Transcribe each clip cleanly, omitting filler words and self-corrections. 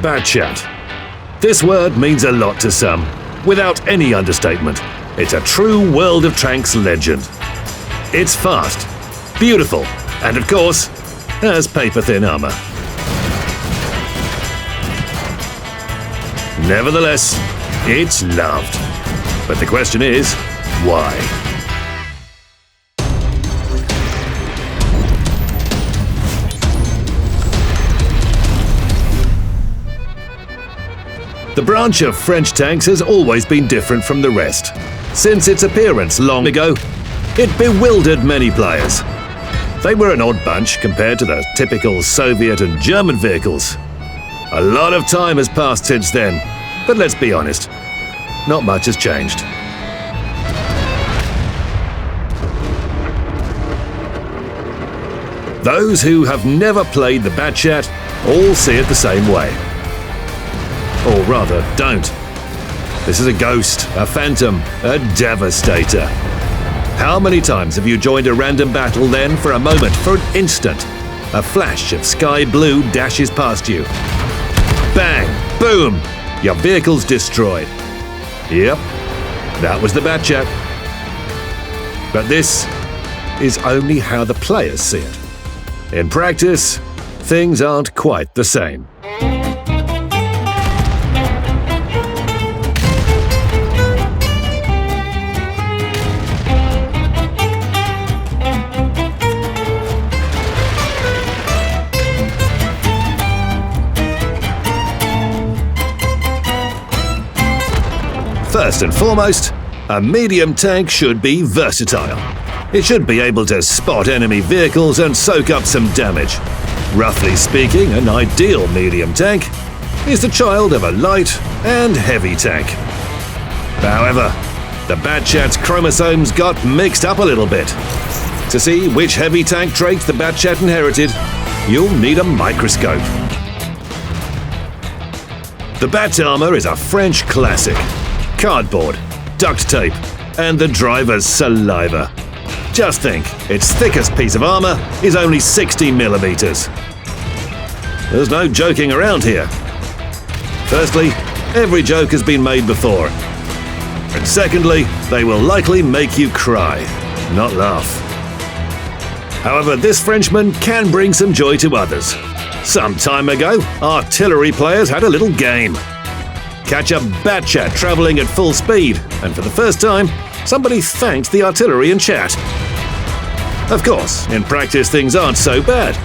BatChat. This word means a lot to some, without any understatement. It's a true World of Tanks legend. It's fast, beautiful, and of course, has paper-thin armor. Nevertheless, it's loved. But the question is, why? The branch of French tanks has always been different from the rest. Since its appearance long ago, it bewildered many players. They were an odd bunch compared to the typical Soviet and German vehicles. A lot of time has passed since then, but let's be honest, not much has changed. Those who have never played the BatChat all see it the same way. Or rather, don't. This is a ghost, a phantom, a devastator. How many times have you joined a random battle then for a moment, for an instant? A flash of sky blue dashes past you. Bang! Boom! Your vehicle's destroyed. Yep, that was the BatChat. But this is only how the players see it. In practice, things aren't quite the same. First and foremost, a medium tank should be versatile. It should be able to spot enemy vehicles and soak up some damage. Roughly speaking, an ideal medium tank is the child of a light and heavy tank. However, the BatChat's chromosomes got mixed up a little bit. To see which heavy tank traits the BatChat inherited, you'll need a microscope. The Bat armor is a French classic. Cardboard, duct tape, and the driver's saliva. Just think, its thickest piece of armor is only 60 millimeters. There's no joking around here. Firstly, every joke has been made before. And secondly, they will likely make you cry, not laugh. However, this Frenchman can bring some joy to others. Some time ago, artillery players had a little game. Catch a BatChat traveling at full speed, and for the first time, somebody thanked the artillery in chat. Of course, in practice things aren't so bad.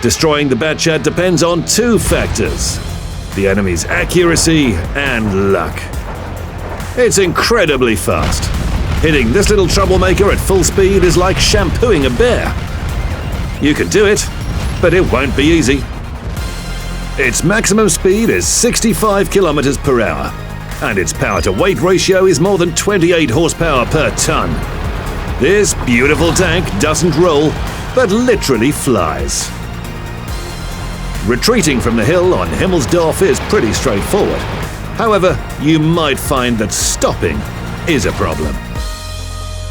Destroying the BatChat depends on two factors: the enemy's accuracy and luck. It's incredibly fast. Hitting this little troublemaker at full speed is like shampooing a bear. You can do it, but it won't be easy. Its maximum speed is 65 kilometers per hour, and its power-to-weight ratio is more than 28 horsepower per ton. This beautiful tank doesn't roll, but literally flies. Retreating from the hill on Himmelsdorf is pretty straightforward. However, you might find that stopping is a problem.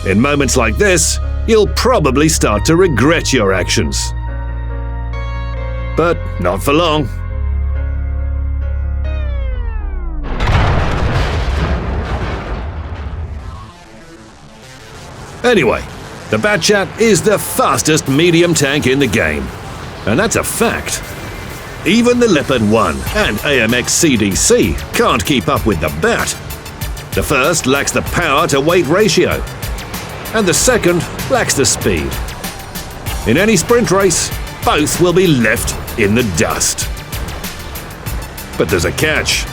In moments like this, you'll probably start to regret your actions. But not for long. Anyway, the BatChat is the fastest medium tank in the game. And that's a fact. Even the Leopard 1 and AMX CDC can't keep up with the Bat. The first lacks the power-to-weight ratio, and the second lacks the speed. In any sprint race, both will be left in the dust. But there's a catch.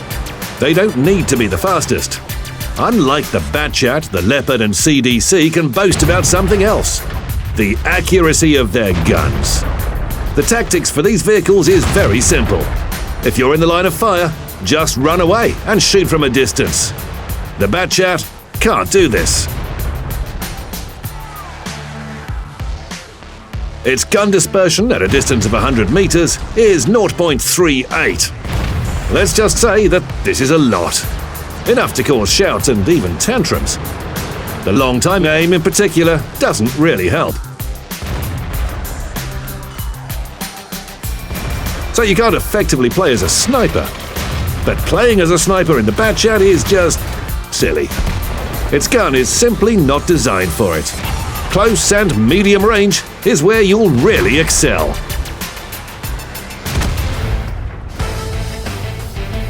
They don't need to be the fastest. Unlike the BatChat, the Leopard and CDC can boast about something else: the accuracy of their guns. The tactics for these vehicles is very simple. If you're in the line of fire, just run away and shoot from a distance. The BatChat can't do this. Its gun dispersion at a distance of 100 meters is 0.38. Let's just say that this is a lot. Enough to cause shouts and even tantrums. The long-time aim in particular doesn't really help. so you can't effectively play as a sniper. But playing as a sniper in the BatChat is just silly. Its gun is simply not designed for it. Close and medium range is where you'll really excel.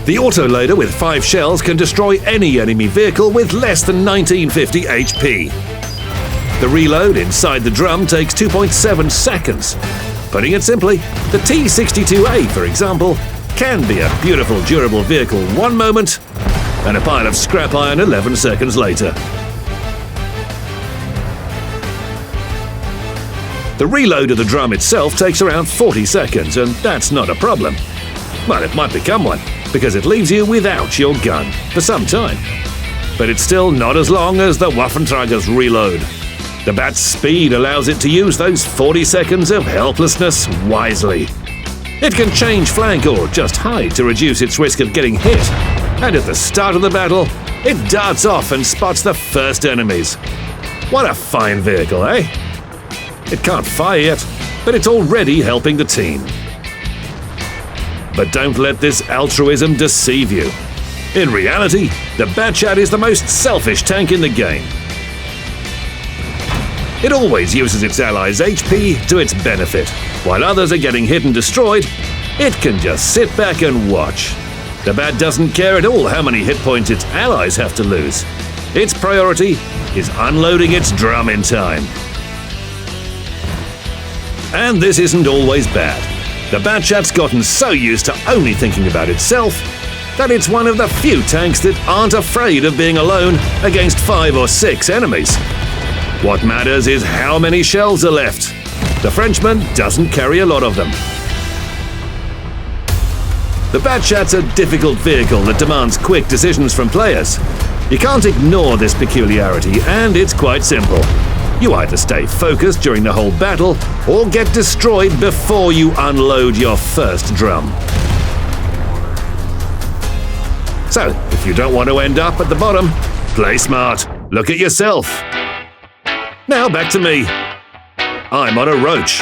The autoloader with 5 shells can destroy any enemy vehicle with less than 1950 HP. The reload inside the drum takes 2.7 seconds. Putting it simply, the T-62A, for example, can be a beautiful, durable vehicle one moment and a pile of scrap iron 11 seconds later. The reload of the drum itself takes around 40 seconds, and that's not a problem. Well, it might become one, because it leaves you without your gun for some time. But it's still not as long as the Waffenträger's reload. The Bat's speed allows it to use those 40 seconds of helplessness wisely. It can change flank or just hide to reduce its risk of getting hit. And at the start of the battle, it darts off and spots the first enemies. What a fine vehicle, eh? It can't fire yet, but it's already helping the team. But don't let this altruism deceive you. In reality, the BatChat is the most selfish tank in the game. It always uses its allies' HP to its benefit. While others are getting hit and destroyed, it can just sit back and watch. The Bat doesn't care at all how many hit points its allies have to lose. Its priority is unloading its drum in time. And this isn't always bad. The BatChat's gotten so used to only thinking about itself that it's one of the few tanks that aren't afraid of being alone against 5 or 6 enemies. What matters is how many shells are left. The Frenchman doesn't carry a lot of them. The BatChat's a difficult vehicle that demands quick decisions from players. You can't ignore this peculiarity, and it's quite simple. You either stay focused during the whole battle, or get destroyed before you unload your first drum. So, if you don't want to end up at the bottom, play smart, look at yourself. Now back to me. I'm on a roach.